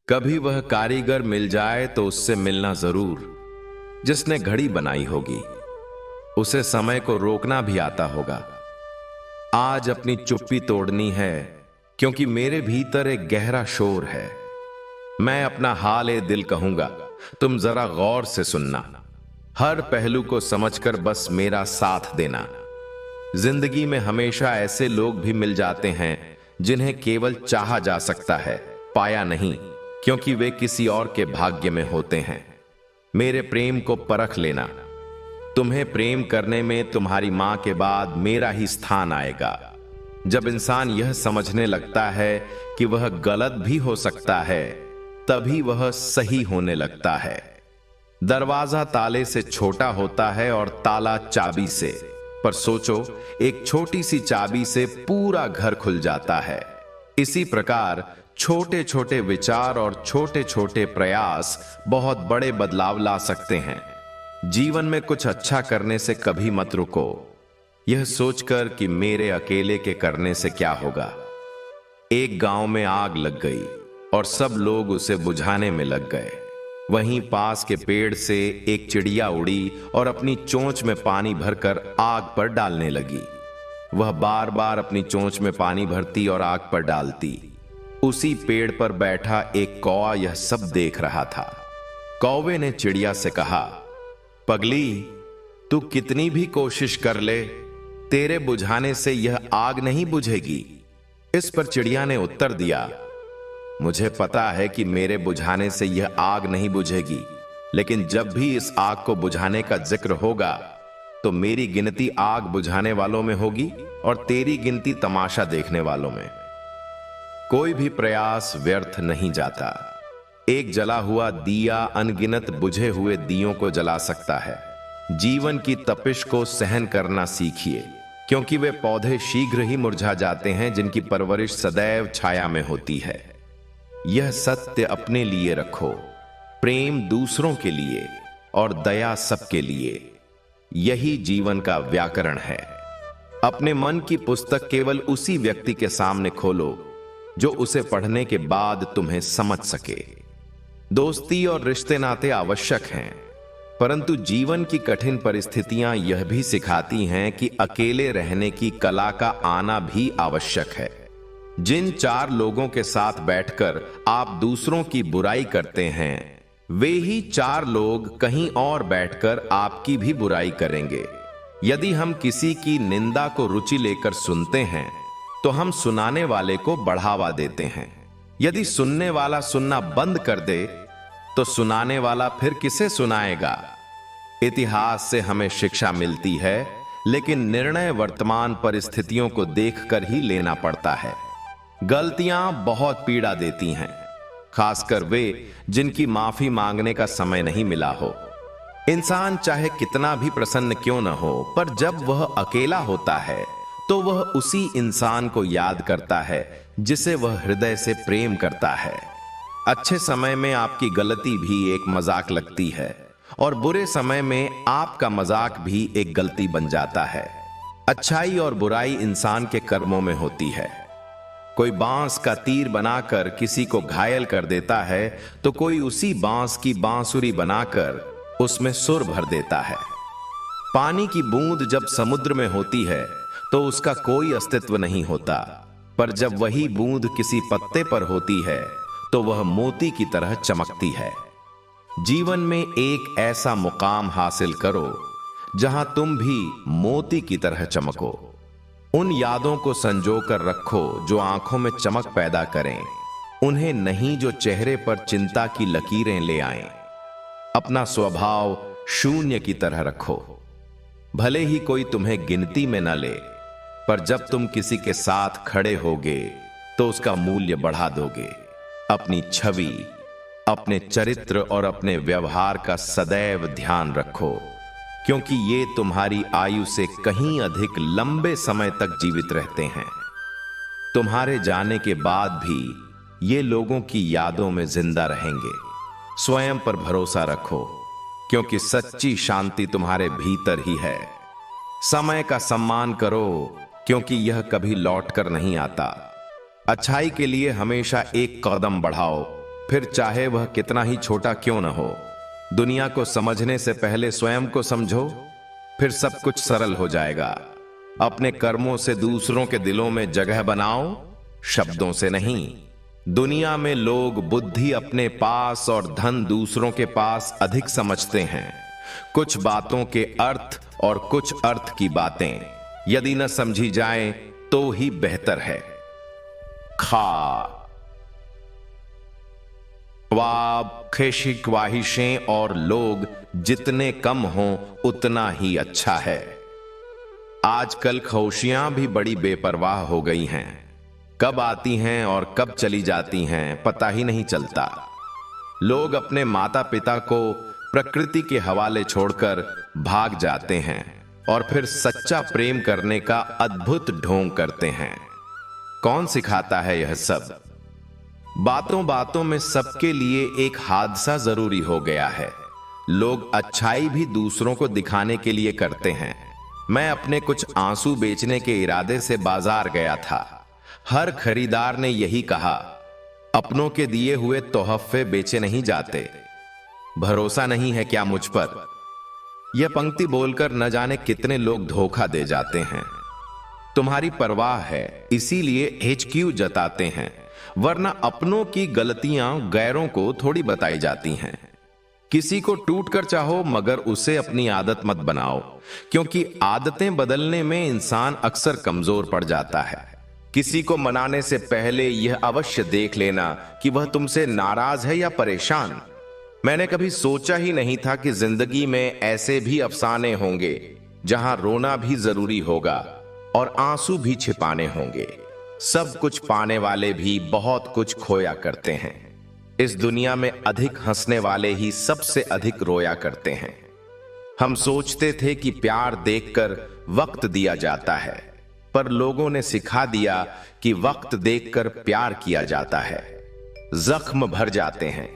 कभी वह कारीगर मिल जाए तो उससे मिलना जरूर, जिसने घड़ी बनाई होगी। उसे समय को रोकना भी आता होगा। आज अपनी चुप्पी तोड़नी है, क्योंकि मेरे भीतर एक गहरा शोर है। मैं अपना हाल ए दिल कहूंगा, तुम जरा गौर से सुनना। हर पहलू को समझकर बस मेरा साथ देना। जिंदगी में हमेशा ऐसे लोग भी मिल जाते हैं जिन्हें केवल चाहा जा सकता है, पाया नहीं, क्योंकि वे किसी और के भाग्य में होते हैं। मेरे प्रेम को परख लेना। तुम्हें प्रेम करने में तुम्हारी मां के बाद मेरा ही स्थान आएगा। जब इंसान यह समझने लगता है कि वह गलत भी हो सकता है, तभी वह सही होने लगता है। दरवाजा ताले से छोटा होता है और ताला चाबी से, पर सोचो, एक छोटी सी चाबी से पूरा घर खुल जाता है। इसी प्रकार छोटे छोटे विचार और छोटे छोटे प्रयास बहुत बड़े बदलाव ला सकते हैं। जीवन में कुछ अच्छा करने से कभी मत रुको, यह सोचकर कि मेरे अकेले के करने से क्या होगा। एक गांव में आग लग गई और सब लोग उसे बुझाने में लग गए। वहीं पास के पेड़ से एक चिड़िया उड़ी और अपनी चोंच में पानी भरकर आग पर डालने लगी। वह बार बार अपनी चोंच में पानी भरती और आग पर डालती। उसी पेड़ पर बैठा एक कौवा यह सब देख रहा था। कौवे ने चिड़िया से कहा, पगली, तू कितनी भी कोशिश कर ले, तेरे बुझाने से यह आग नहीं बुझेगी। इस पर चिड़िया ने उत्तर दिया, मुझे पता है कि मेरे बुझाने से यह आग नहीं बुझेगी, लेकिन जब भी इस आग को बुझाने का जिक्र होगा तो मेरी गिनती आग बुझाने वालों में होगी और तेरी गिनती तमाशा देखने वालों में। कोई भी प्रयास व्यर्थ नहीं जाता। एक जला हुआ दिया अनगिनत बुझे हुए दियों को जला सकता है। जीवन की तपिश को सहन करना सीखिए, क्योंकि वे पौधे शीघ्र ही मुरझा जाते हैं जिनकी परवरिश सदैव छाया में होती है। यह सत्य अपने लिए रखो, प्रेम दूसरों के लिए और दया सबके लिए। यही जीवन का व्याकरण है। अपने मन की पुस्तक केवल उसी व्यक्ति के सामने खोलो जो उसे पढ़ने के बाद तुम्हें समझ सके। दोस्ती और रिश्ते नाते आवश्यक हैं, परंतु जीवन की कठिन परिस्थितियां यह भी सिखाती हैं कि अकेले रहने की कला का आना भी आवश्यक है। जिन 4 लोगों के साथ बैठकर आप दूसरों की बुराई करते हैं, वे ही 4 लोग कहीं और बैठकर आपकी भी बुराई करेंगे। यदि हम किसी की निंदा को रुचि लेकर सुनते हैं, तो हम सुनाने वाले को बढ़ावा देते हैं। यदि सुनने वाला सुनना बंद कर दे, तो सुनाने वाला फिर किसे सुनाएगा। इतिहास से हमें शिक्षा मिलती है, लेकिन निर्णय वर्तमान परिस्थितियों को देखकर ही लेना पड़ता है। गलतियां बहुत पीड़ा देती हैं, खासकर वे जिनकी माफी मांगने का समय नहीं मिला हो। इंसान चाहे कितना भी प्रसन्न क्यों न हो, पर जब वह अकेला होता है तो वह उसी इंसान को याद करता है जिसे वह हृदय से प्रेम करता है। अच्छे समय में आपकी गलती भी एक मजाक लगती है और बुरे समय में आपका मजाक भी एक गलती बन जाता है। अच्छाई और बुराई इंसान के कर्मों में होती है। कोई बांस का तीर बनाकर किसी को घायल कर देता है, तो कोई उसी बांस की बांसुरी बनाकर उसमें सुर भर देता है। पानी की बूंद जब समुद्र में होती है तो उसका कोई अस्तित्व नहीं होता, पर जब वही बूंद किसी पत्ते पर होती है तो वह मोती की तरह चमकती है। जीवन में एक ऐसा मुकाम हासिल करो जहां तुम भी मोती की तरह चमको। उन यादों को संजो कर रखो जो आंखों में चमक पैदा करें, उन्हें नहीं जो चेहरे पर चिंता की लकीरें ले आएं। अपना स्वभाव शून्य की तरह रखो। भले ही कोई तुम्हें गिनती में न ले, पर जब तुम किसी के साथ खड़े होगे तो उसका मूल्य बढ़ा दोगे। अपनी छवि, अपने चरित्र और अपने व्यवहार का सदैव ध्यान रखो, क्योंकि ये तुम्हारी आयु से कहीं अधिक लंबे समय तक जीवित रहते हैं। तुम्हारे जाने के बाद भी ये लोगों की यादों में जिंदा रहेंगे। स्वयं पर भरोसा रखो, क्योंकि सच्ची शांति तुम्हारे भीतर ही है। समय का सम्मान करो, क्योंकि यह कभी लौट कर नहीं आता। अच्छाई के लिए हमेशा एक कदम बढ़ाओ, फिर चाहे वह कितना ही छोटा क्यों न हो। दुनिया को समझने से पहले स्वयं को समझो, फिर सब कुछ सरल हो जाएगा। अपने कर्मों से दूसरों के दिलों में जगह बनाओ, शब्दों से नहीं। दुनिया में लोग बुद्धि अपने पास और धन दूसरों के पास अधिक समझते हैं। कुछ बातों के अर्थ और कुछ अर्थ की बातें यदि न समझी जाएं तो ही बेहतर है। ख्वाब, ख्वाहिशें और लोग जितने कम हों उतना ही अच्छा है। आजकल ख्वाहिशें भी बड़ी बेपरवाह हो गई हैं। कब आती हैं और कब चली जाती हैं पता ही नहीं चलता। लोग अपने माता पिता को प्रकृति के हवाले छोड़कर भाग जाते हैं और फिर सच्चा प्रेम करने का अद्भुत ढोंग करते हैं। कौन सिखाता है यह सब? बातों बातों में सबके लिए एक हादसा जरूरी हो गया है। लोग अच्छाई भी दूसरों को दिखाने के लिए करते हैं। मैं अपने कुछ आंसू बेचने के इरादे से बाजार गया था। हर खरीदार ने यही कहा, अपनों के दिए हुए तोहफे बेचे नहीं जाते। भरोसा नहीं है क्या मुझ पर? यह पंक्ति बोलकर न जाने कितने लोग धोखा दे जाते हैं। तुम्हारी परवाह है इसीलिए HQ जताते हैं, वरना अपनों की गलतियां गैरों को थोड़ी बताई जाती हैं। किसी को टूट कर चाहो मगर उसे अपनी आदत मत बनाओ, क्योंकि आदतें बदलने में इंसान अक्सर कमजोर पड़ जाता है। किसी को मनाने से पहले यह अवश्य देख लेना कि वह तुमसे नाराज है या परेशान। मैंने कभी सोचा ही नहीं था कि जिंदगी में ऐसे भी अफसाने होंगे जहां रोना भी जरूरी होगा और आंसू भी छिपाने होंगे। सब कुछ पाने वाले भी बहुत कुछ खोया करते हैं। इस दुनिया में अधिक हंसने वाले ही सबसे अधिक रोया करते हैं। हम सोचते थे कि प्यार देखकर वक्त दिया जाता है, पर लोगों ने सिखा दिया कि वक्त देखकर प्यार किया जाता है। जख्म भर जाते हैं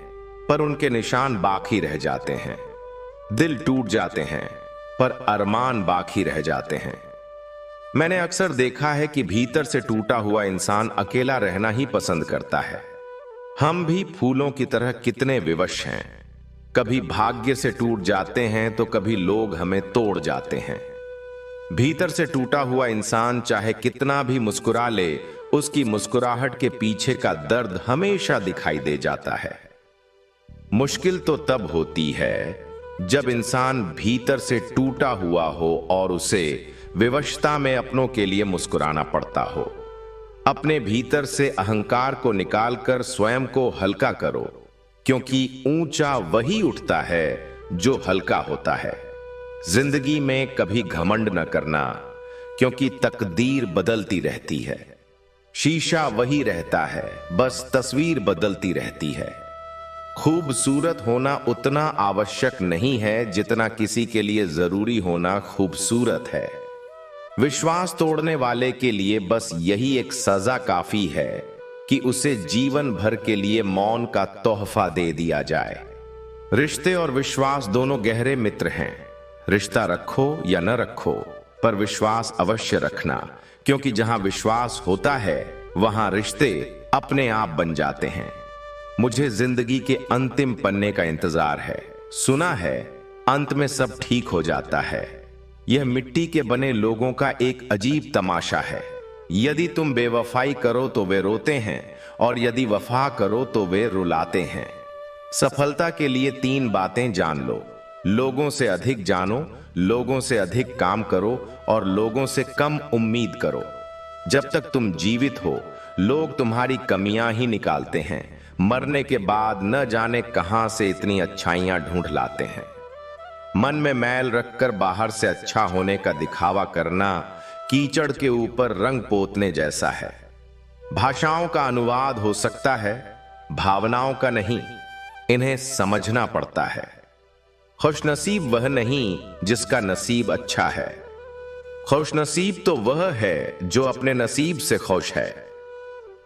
पर उनके निशान बाकी रह जाते हैं। दिल टूट जाते हैं पर अरमान बाकी रह जाते हैं। मैंने अक्सर देखा है कि भीतर से टूटा हुआ इंसान अकेला रहना ही पसंद करता है। हम भी फूलों की तरह कितने विवश हैं। कभी भाग्य से टूट जाते हैं तो कभी लोग हमें तोड़ जाते हैं। भीतर से टूटा हुआ इंसान चाहे कितना भी मुस्कुरा ले, उसकी मुस्कुराहट के पीछे का दर्द हमेशा दिखाई दे जाता है। मुश्किल तो तब होती है जब इंसान भीतर से टूटा हुआ हो और उसे विवशता में अपनों के लिए मुस्कुराना पड़ता हो। अपने भीतर से अहंकार को निकालकर स्वयं को हल्का करो, क्योंकि ऊंचा वही उठता है जो हल्का होता है। जिंदगी में कभी घमंड न करना, क्योंकि तकदीर बदलती रहती है। शीशा वही रहता है, बस तस्वीर बदलती रहती है। खूबसूरत होना उतना आवश्यक नहीं है जितना किसी के लिए जरूरी होना खूबसूरत है। विश्वास तोड़ने वाले के लिए बस यही एक सजा काफी है कि उसे जीवन भर के लिए मौन का तोहफा दे दिया जाए। रिश्ते और विश्वास दोनों गहरे मित्र हैं। रिश्ता रखो या न रखो, पर विश्वास अवश्य रखना, क्योंकि जहां विश्वास होता है वहां रिश्ते अपने आप बन जाते हैं। मुझे जिंदगी के अंतिम पन्ने का इंतजार है। सुना है अंत में सब ठीक हो जाता है। यह मिट्टी के बने लोगों का एक अजीब तमाशा है। यदि तुम बेवफाई करो तो वे रोते हैं और यदि वफा करो तो वे रुलाते हैं। सफलता के लिए 3 बातें जान लो। लोगों से अधिक जानो, लोगों से अधिक काम करो और लोगों से कम उम्मीद करो। जब तक तुम जीवित हो लोग तुम्हारी कमियां ही निकालते हैं। मरने के बाद न जाने कहां से इतनी अच्छाइयां ढूंढ लाते हैं। मन में मैल रखकर बाहर से अच्छा होने का दिखावा करना कीचड़ के ऊपर रंग पोतने जैसा है। भाषाओं का अनुवाद हो सकता है, भावनाओं का नहीं। इन्हें समझना पड़ता है। खुशनसीब वह नहीं जिसका नसीब अच्छा है। खुशनसीब तो वह है जो अपने नसीब से खुश है।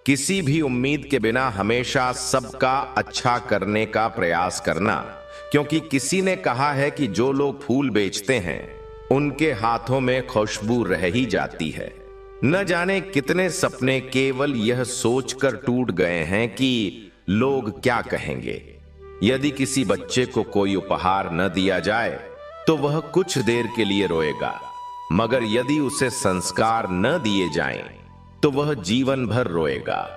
किसी भी उम्मीद के बिना हमेशा सबका अच्छा करने का प्रयास करना, क्योंकि किसी ने कहा है कि जो लोग फूल बेचते हैं उनके हाथों में खुशबू रह ही जाती है। न जाने कितने सपने केवल यह सोचकर टूट गए हैं कि लोग क्या कहेंगे। यदि किसी बच्चे को कोई उपहार न दिया जाए तो वह कुछ देर के लिए रोएगा, मगर यदि उसे संस्कार न दिए जाएं तो वह जीवन भर रोएगा।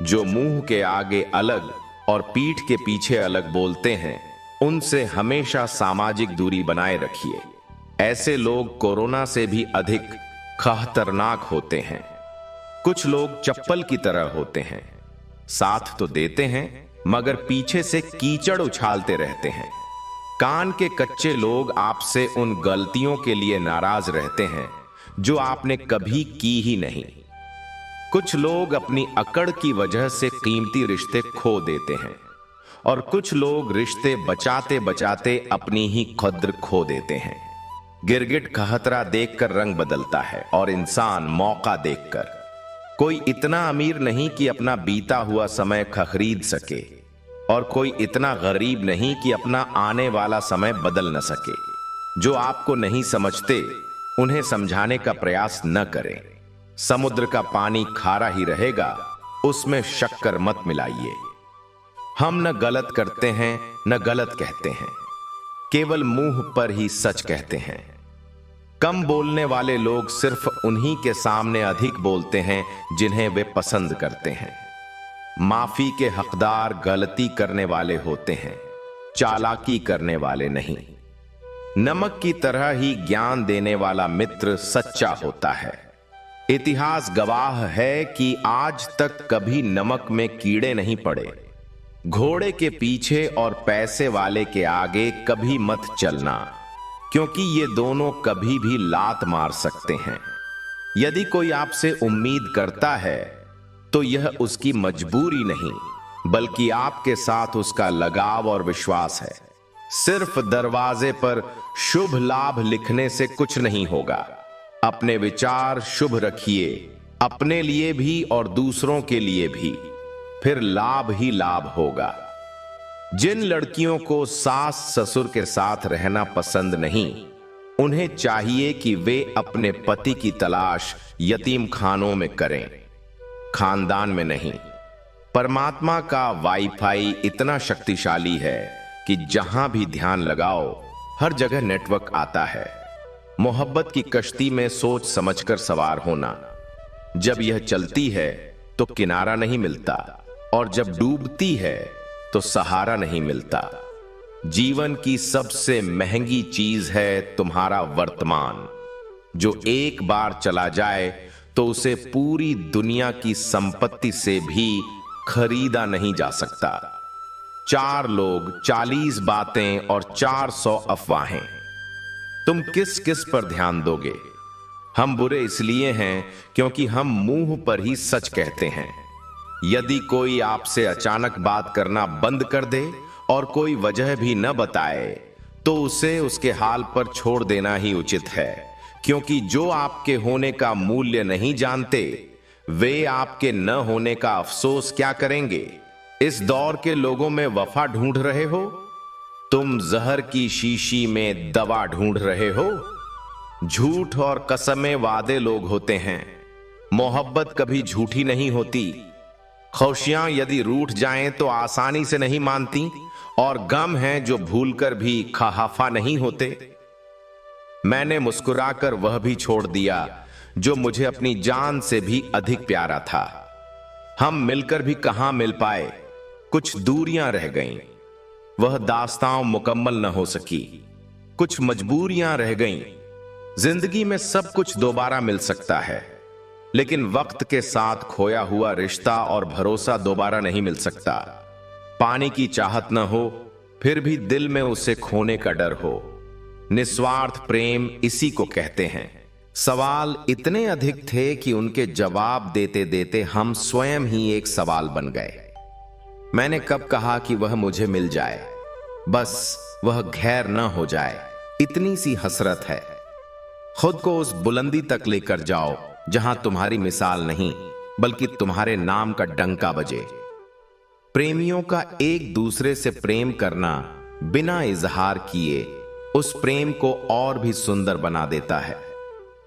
जो मुंह के आगे अलग और पीठ के पीछे अलग बोलते हैं, उनसे हमेशा सामाजिक दूरी बनाए रखिए। ऐसे लोग कोरोना से भी अधिक खतरनाक होते हैं। कुछ लोग चप्पल की तरह होते हैं, साथ तो देते हैं मगर पीछे से कीचड़ उछालते रहते हैं। कान के कच्चे लोग आपसे उन गलतियों के लिए नाराज रहते हैं जो आपने कभी की ही नहीं। कुछ लोग अपनी अकड़ की वजह से कीमती रिश्ते खो देते हैं और कुछ लोग रिश्ते बचाते बचाते अपनी ही कद्र खो देते हैं। गिरगिट खहतरा देखकर रंग बदलता है और इंसान मौका देखकर। कोई इतना अमीर नहीं कि अपना बीता हुआ समय खरीद सके और कोई इतना गरीब नहीं कि अपना आने वाला समय बदल न सके। जो आपको नहीं समझते उन्हें समझाने का प्रयास न करें। समुद्र का पानी खारा ही रहेगा, उसमें शक्कर मत मिलाइए। हम न गलत करते हैं न गलत कहते हैं, केवल मुंह पर ही सच कहते हैं। कम बोलने वाले लोग सिर्फ उन्हीं के सामने अधिक बोलते हैं जिन्हें वे पसंद करते हैं। माफी के हकदार गलती करने वाले होते हैं, चालाकी करने वाले नहीं। नमक की तरह ही ज्ञान देने वाला मित्र सच्चा होता है। इतिहास गवाह है कि आज तक कभी नमक में कीड़े नहीं पड़े। घोड़े के पीछे और पैसे वाले के आगे कभी मत चलना, क्योंकि ये दोनों कभी भी लात मार सकते हैं। यदि कोई आपसे उम्मीद करता है तो यह उसकी मजबूरी नहीं, बल्कि आपके साथ उसका लगाव और विश्वास है। सिर्फ दरवाजे पर शुभ लाभ लिखने से कुछ नहीं होगा। अपने विचार शुभ रखिए, अपने लिए भी और दूसरों के लिए भी, फिर लाभ ही लाभ होगा। जिन लड़कियों को सास ससुर के साथ रहना पसंद नहीं, उन्हें चाहिए कि वे अपने पति की तलाश यतीम खानों में करें, खानदान में नहीं। परमात्मा का वाईफाई इतना शक्तिशाली है कि जहां भी ध्यान लगाओ हर जगह नेटवर्क आता है। मोहब्बत की कश्ती में सोच समझकर सवार होना। जब यह चलती है तो किनारा नहीं मिलता, और जब डूबती है तो सहारा नहीं मिलता। जीवन की सबसे महंगी चीज है तुम्हारा वर्तमान, जो एक बार चला जाए तो उसे पूरी दुनिया की संपत्ति से भी खरीदा नहीं जा सकता। 4 लोग, 40 बातें और 400 अफवाहें। तुम किस किस पर ध्यान दोगे? हम बुरे इसलिए हैं क्योंकि हम मुंह पर ही सच कहते हैं। यदि कोई आपसे अचानक बात करना बंद कर दे और कोई वजह भी न बताए तो उसे उसके हाल पर छोड़ देना ही उचित है, क्योंकि जो आपके होने का मूल्य नहीं जानते वे आपके न होने का अफसोस क्या करेंगे। इस दौर के लोगों में वफा ढूंढ रहे हो, तुम जहर की शीशी में दवा ढूंढ रहे हो। झूठ और कसमें वादे लोग होते हैं, मोहब्बत कभी झूठी नहीं होती। खुशियां यदि रूठ जाएं तो आसानी से नहीं मानती, और गम हैं जो भूलकर भी खहाफा नहीं होते। मैंने मुस्कुराकर वह भी छोड़ दिया जो मुझे अपनी जान से भी अधिक प्यारा था। हम मिलकर भी कहां मिल पाए, कुछ दूरियां रह गईं। वह दास्तां मुकम्मल न हो सकी, कुछ मजबूरियां रह गईं। जिंदगी में सब कुछ दोबारा मिल सकता है, लेकिन वक्त के साथ खोया हुआ रिश्ता और भरोसा दोबारा नहीं मिल सकता। पानी की चाहत न हो फिर भी दिल में उसे खोने का डर हो। निस्वार्थ प्रेम इसी को कहते हैं। सवाल इतने अधिक थे कि उनके जवाब देते देते हम स्वयं ही एक सवाल बन गए। मैंने कब कहा कि वह मुझे मिल जाए, बस वह गैर न हो जाए, इतनी सी हसरत है। खुद को उस बुलंदी तक लेकर जाओ जहां तुम्हारी मिसाल नहीं बल्कि तुम्हारे नाम का डंका बजे। प्रेमियों का एक दूसरे से प्रेम करना बिना इजहार किए उस प्रेम को और भी सुंदर बना देता है।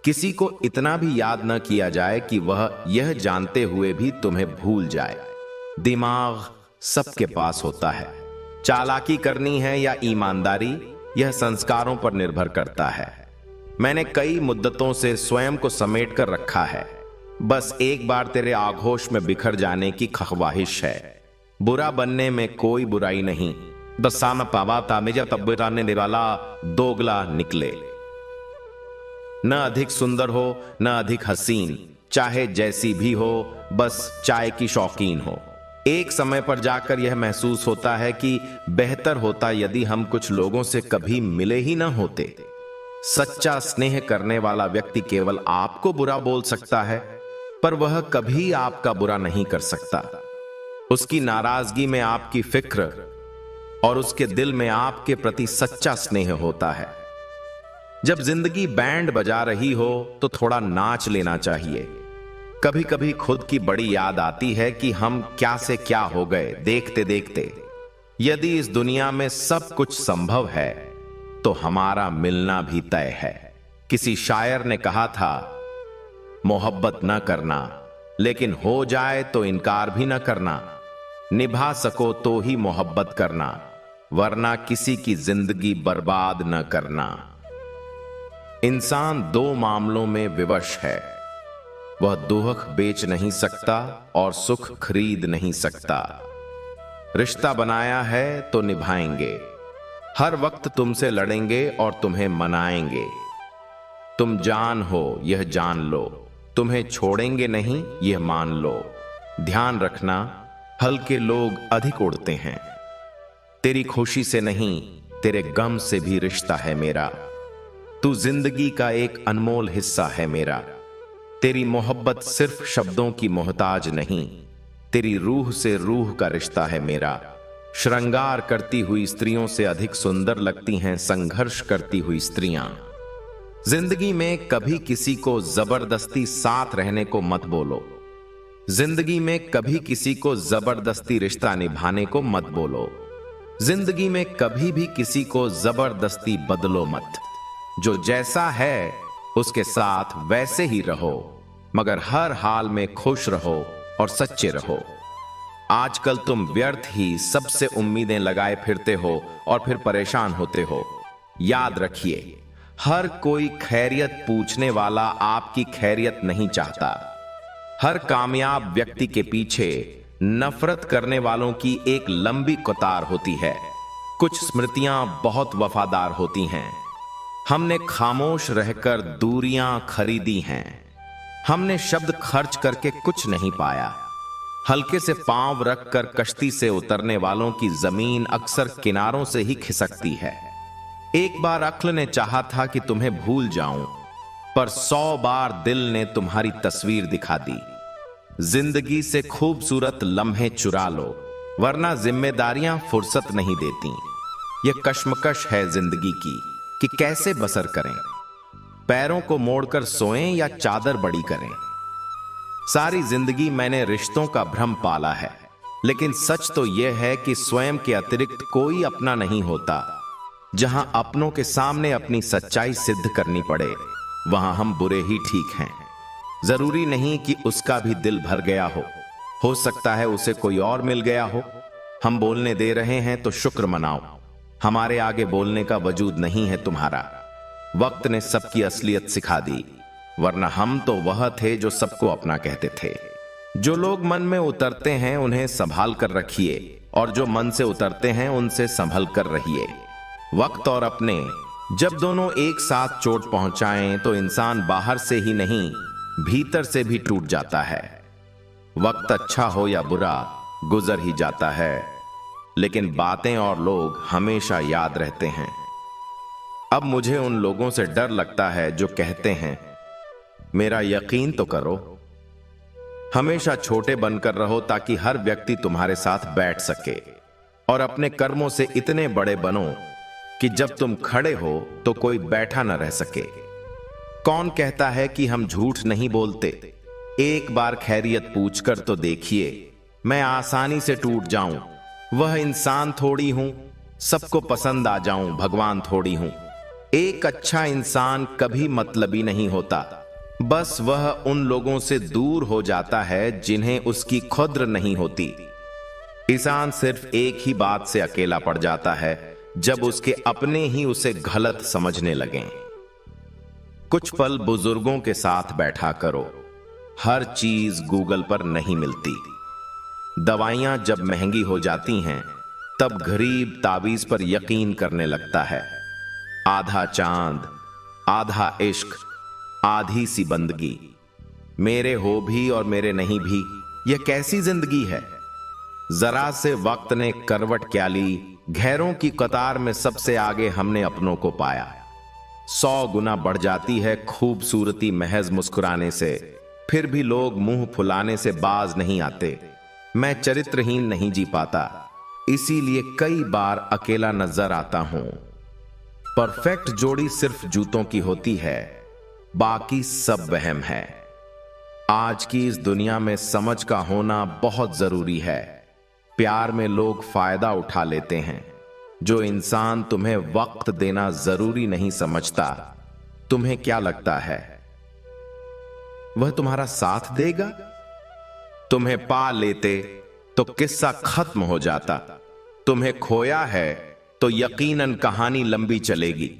किसी को इतना भी याद न किया जाए कि वह यह जानते हुए भी तुम्हें भूल जाए। दिमाग, सबके पास होता है। चालाकी करनी है या ईमानदारी, यह संस्कारों पर निर्भर करता है। मैंने कई मुद्दतों से स्वयं को समेट कर रखा है, बस एक बार तेरे आघोष में बिखर जाने की ख्वाहिश है। बुरा बनने में कोई बुराई नहीं। दसा में पावा था मेजा तब्बेरा ने निराला दोगला निकले। न अधिक सुंदर हो न अधिक हसीन, चाहे जैसी भी हो, बस चाय की शौकीन हो। एक समय पर जाकर यह महसूस होता है कि बेहतर होता यदि हम कुछ लोगों से कभी मिले ही न होते। सच्चा स्नेह करने वाला व्यक्ति केवल आपको बुरा बोल सकता है, पर वह कभी आपका बुरा नहीं कर सकता। उसकी नाराजगी में आपकी फिक्र और उसके दिल में आपके प्रति सच्चा स्नेह होता है। जब जिंदगी बैंड बजा रही हो तो थोड़ा नाच लेना चाहिए। कभी कभी खुद की बड़ी याद आती है कि हम क्या से क्या हो गए देखते देखते। यदि इस दुनिया में सब कुछ संभव है तो हमारा मिलना भी तय है। किसी शायर ने कहा था, मोहब्बत न करना, लेकिन हो जाए तो इनकार भी न करना। निभा सको तो ही मोहब्बत करना, वरना किसी की जिंदगी बर्बाद न करना। इंसान दो मामलों में विवश है। वह दुख बेच नहीं सकता और सुख खरीद नहीं सकता। रिश्ता बनाया है तो निभाएंगे। हर वक्त तुमसे लड़ेंगे और तुम्हें मनाएंगे। तुम जान हो यह जान लो, तुम्हें छोड़ेंगे नहीं यह मान लो। ध्यान रखना, हल्के लोग अधिक उड़ते हैं। तेरी खुशी से नहीं, तेरे गम से भी रिश्ता है मेरा। तू जिंदगी का एक अनमोल हिस्सा है मेरा। तेरी मोहब्बत सिर्फ शब्दों की मोहताज नहीं, तेरी रूह से रूह का रिश्ता है मेरा। श्रृंगार करती हुई स्त्रियों से अधिक सुंदर लगती हैं संघर्ष करती हुई स्त्रियां। जिंदगी में कभी किसी को जबरदस्ती साथ रहने को मत बोलो। जिंदगी में कभी किसी को जबरदस्ती रिश्ता निभाने को मत बोलो। जिंदगी में कभी भी किसी को जबरदस्ती बदलो मत। जो जैसा है उसके साथ वैसे ही रहो, मगर हर हाल में खुश रहो और सच्चे रहो। आजकल तुम व्यर्थ ही सबसे उम्मीदें लगाए फिरते हो और फिर परेशान होते हो। याद रखिए, हर कोई खैरियत पूछने वाला आपकी खैरियत नहीं चाहता। हर कामयाब व्यक्ति के पीछे नफरत करने वालों की एक लंबी कतार होती है। कुछ स्मृतियां बहुत वफादार होती हैं। हमने खामोश रहकर दूरियां खरीदी हैं। हमने शब्द खर्च करके कुछ नहीं पाया। हल्के से पांव रखकर कश्ती से उतरने वालों की जमीन अक्सर किनारों से ही खिसकती है। एक बार अक्ल ने चाहा था कि तुम्हें भूल जाऊं, पर 100 बार दिल ने तुम्हारी तस्वीर दिखा दी। जिंदगी से खूबसूरत लम्हे चुरा लो, वरना जिम्मेदारियां फुर्सत नहीं देती। यह कश्मकश है जिंदगी की कि कैसे बसर करें। पैरों को मोड़कर सोएं या चादर बड़ी करें। सारी जिंदगी मैंने रिश्तों का भ्रम पाला है, लेकिन सच तो यह है कि स्वयं के अतिरिक्त कोई अपना नहीं होता। जहां अपनों के सामने अपनी सच्चाई सिद्ध करनी पड़े, वहां हम बुरे ही ठीक हैं। जरूरी नहीं कि उसका भी दिल भर गया हो सकता है उसे कोई और मिल गया हो। हम बोलने दे रहे हैं तो शुक्र मनाओ, हमारे आगे बोलने का वजूद नहीं है तुम्हारा। वक्त ने सबकी असलियत सिखा दी, वरना हम तो वह थे जो सबको अपना कहते थे। जो लोग मन में उतरते हैं उन्हें संभाल कर रखिए, और जो मन से उतरते हैं उनसे संभल कर रहिए। वक्त और अपने जब दोनों एक साथ चोट पहुंचाएं तो इंसान बाहर से ही नहीं भीतर से भी टूट जाता है। वक्त अच्छा हो या बुरा गुजर ही जाता है, लेकिन बातें और लोग हमेशा याद रहते हैं। अब मुझे उन लोगों से डर लगता है जो कहते हैं, मेरा यकीन तो करो। हमेशा छोटे बनकर रहो ताकि हर व्यक्ति तुम्हारे साथ बैठ सके, और अपने कर्मों से इतने बड़े बनो कि जब तुम खड़े हो तो कोई बैठा न रह सके। कौन कहता है कि हम झूठ नहीं बोलते? एक बार खैरियत पूछकर तो देखिए। मैं आसानी से टूट जाऊं, वह इंसान थोड़ी हूं। सबको पसंद आ जाऊं, भगवान थोड़ी हूं। एक अच्छा इंसान कभी मतलबी नहीं होता, बस वह उन लोगों से दूर हो जाता है जिन्हें उसकी खुद्र नहीं होती। इंसान सिर्फ एक ही बात से अकेला पड़ जाता है, जब उसके अपने ही उसे गलत समझने लगें। कुछ पल बुजुर्गों के साथ बैठा करो। हर चीज गूगल पर नहीं मिलती। दवाइयां जब महंगी हो जाती हैं, तब गरीब तावीज पर यकीन करने लगता है। आधा चांद, आधा इश्क, आधी सी बंदगी। मेरे हो भी और मेरे नहीं भी, यह कैसी जिंदगी है। जरा से वक्त ने करवट क्या ली, घैरों की कतार में सबसे आगे हमने अपनों को पाया। 100 गुना बढ़ जाती है खूबसूरती महज मुस्कुराने से, फिर भी लोग मुंह फुलाने से बाज नहीं आते। मैं चरित्रहीन नहीं जी पाता, इसीलिए कई बार अकेला नजर आता हूं। परफेक्ट जोड़ी सिर्फ जूतों की होती है, बाकी सब वहम है। आज की इस दुनिया में समझ का होना बहुत जरूरी है। प्यार में लोग फायदा उठा लेते हैं। जो इंसान तुम्हें वक्त देना जरूरी नहीं समझता, तुम्हें क्या लगता है वह तुम्हारा साथ देगा? तुम्हें पा लेते तो किस्सा खत्म हो जाता। तुम्हें खोया है तो यकीनन कहानी लंबी चलेगी।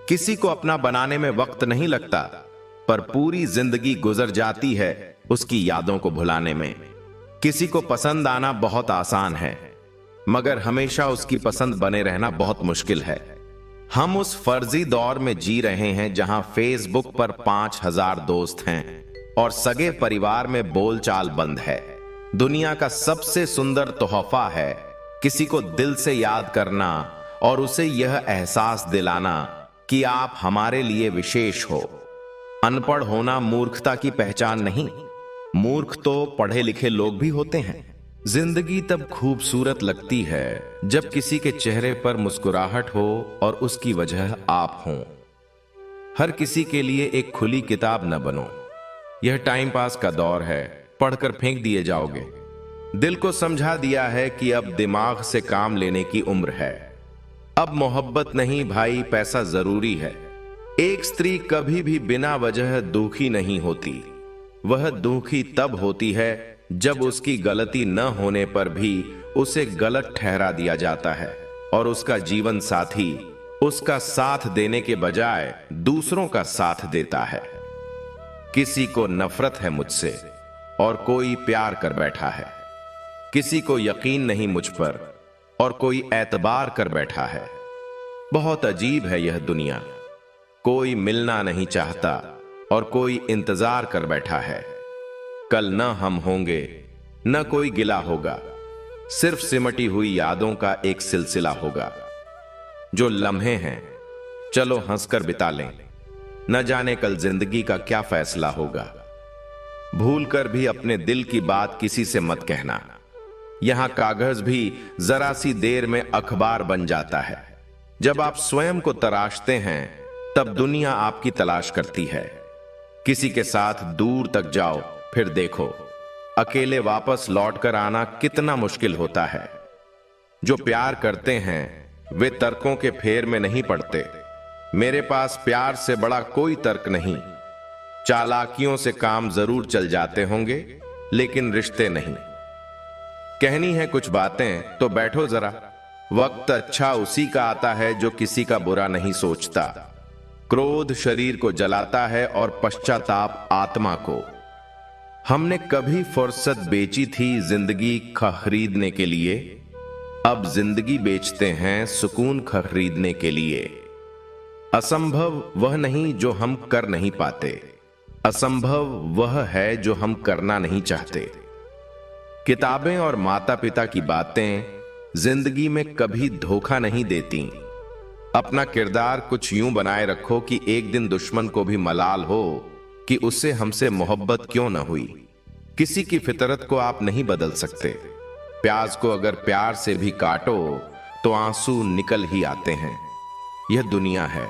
किसी को अपना बनाने में वक्त नहीं लगता, पर पूरी जिंदगी गुजर जाती है उसकी यादों को भुलाने में। किसी को पसंद आना बहुत आसान है, मगर हमेशा उसकी पसंद बने रहना बहुत मुश्किल है। हम उस फर्जी दौर में जी रहे हैं जहां फेसबुक पर 5000 दोस्त हैं और सगे परिवार में बोलचाल बंद है। दुनिया का सबसे सुंदर तोहफा है किसी को दिल से याद करना और उसे यह एहसास दिलाना कि आप हमारे लिए विशेष हो। अनपढ़ होना मूर्खता की पहचान नहीं, मूर्ख तो पढ़े लिखे लोग भी होते हैं। जिंदगी तब खूबसूरत लगती है जब किसी के चेहरे पर मुस्कुराहट हो और उसकी वजह आप हों। हर किसी के लिए एक खुली किताब न बनो। यह टाइम पास का दौर है, पढ़कर फेंक दिए जाओगे। दिल को समझा दिया है कि अब दिमाग से काम लेने की उम्र है। अब मोहब्बत नहीं भाई, पैसा जरूरी है। एक स्त्री कभी भी बिना वजह दुखी नहीं होती। वह दुखी तब होती है जब उसकी गलती न होने पर भी उसे गलत ठहरा दिया जाता है और उसका जीवन साथी उसका साथ देने के बजाय दूसरों का साथ देता है। किसी को नफरत है मुझसे और कोई प्यार कर बैठा है। किसी को यकीन नहीं मुझ पर और कोई एतबार कर बैठा है। बहुत अजीब है यह दुनिया। कोई मिलना नहीं चाहता और कोई इंतजार कर बैठा है। कल न हम होंगे, न कोई गिला होगा, सिर्फ सिमटी हुई यादों का एक सिलसिला होगा। जो लम्हे हैं चलो हंसकर बिता लें, न जाने कल जिंदगी का क्या फैसला होगा। भूल कर भी अपने दिल की बात किसी से मत कहना। यहां कागज भी जरा सी देर में अखबार बन जाता है। जब आप स्वयं को तराशते हैं तब दुनिया आपकी तलाश करती है। किसी के साथ दूर तक जाओ, फिर देखो अकेले वापस लौटकर आना कितना मुश्किल होता है। जो प्यार करते हैं वे तर्कों के फेर में नहीं पड़ते। मेरे पास प्यार से बड़ा कोई तर्क नहीं। चालाकियों से काम जरूर चल जाते होंगे, लेकिन रिश्ते नहीं। कहनी है कुछ बातें तो बैठो जरा। वक्त अच्छा उसी का आता है जो किसी का बुरा नहीं सोचता। क्रोध शरीर को जलाता है और पश्चाताप आत्मा को। हमने कभी फुर्सत बेची थी जिंदगी खरीदने के लिए, अब जिंदगी बेचते हैं सुकून खरीदने के लिए। असंभव वह नहीं जो हम कर नहीं पाते, असंभव वह है जो हम करना नहीं चाहते। किताबें और माता पिता की बातें जिंदगी में कभी धोखा नहीं देती। अपना किरदार कुछ यूं बनाए रखो कि एक दिन दुश्मन को भी मलाल हो कि उससे हमसे मोहब्बत क्यों न हुई। किसी की फितरत को आप नहीं बदल सकते। प्याज को अगर प्यार से भी काटो तो आंसू निकल ही आते हैं। यह दुनिया है,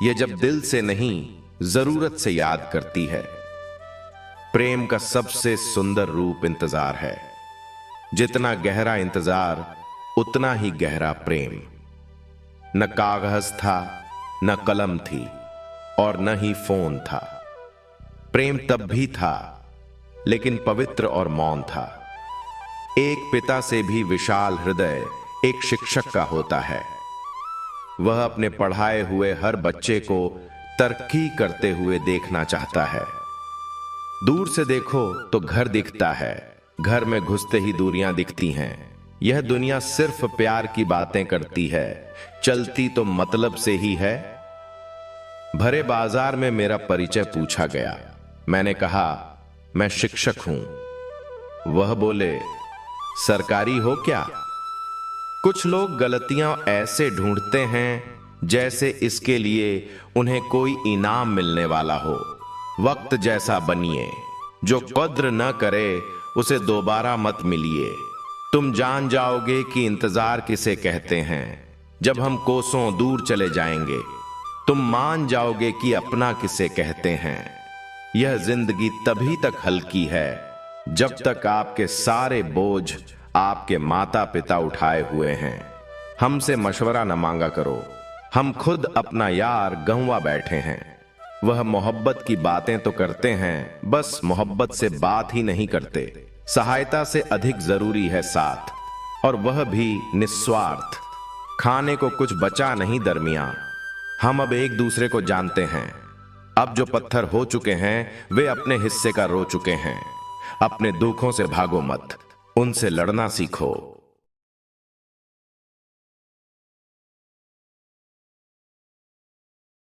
यह जब दिल से नहीं जरूरत से याद करती है। प्रेम का सबसे सुंदर रूप इंतजार है। जितना गहरा इंतजार उतना ही गहरा प्रेम। न कागज था, न कलम थी और न ही फोन था। प्रेम तब भी था, लेकिन पवित्र और मौन था। एक पिता से भी विशाल हृदय एक शिक्षक का होता है। वह अपने पढ़ाए हुए हर बच्चे को तरक्की करते हुए देखना चाहता है। दूर से देखो तो घर दिखता है, घर में घुसते ही दूरियां दिखती हैं। यह दुनिया सिर्फ प्यार की बातें करती है, चलती तो मतलब से ही है। भरे बाजार में मेरा परिचय पूछा गया। मैंने कहा, मैं शिक्षक हूं। वह बोले, सरकारी हो क्या? कुछ लोग गलतियां ऐसे ढूंढते हैं जैसे इसके लिए उन्हें कोई इनाम मिलने वाला हो। वक्त जैसा बनिए, जो कद्र न करे उसे दोबारा मत मिलिए। तुम जान जाओगे कि इंतजार किसे कहते हैं। जब हम कोसों दूर चले जाएंगे तुम मान जाओगे कि अपना किसे कहते हैं। यह जिंदगी तभी तक हल्की है जब तक आपके सारे बोझ आपके माता पिता उठाए हुए हैं। हमसे मशवरा न मांगा करो, हम खुद अपना यार गंवा बैठे हैं। वह मोहब्बत की बातें तो करते हैं, बस मोहब्बत से बात ही नहीं करते। सहायता से अधिक जरूरी है साथ, और वह भी निस्वार्थ। खाने को कुछ बचा नहीं दरमियां। हम अब एक दूसरे को जानते हैं। अब जो पत्थर हो चुके हैं वे अपने हिस्से का रो चुके हैं। अपने दुखों से भागो मत, उनसे लड़ना सीखो।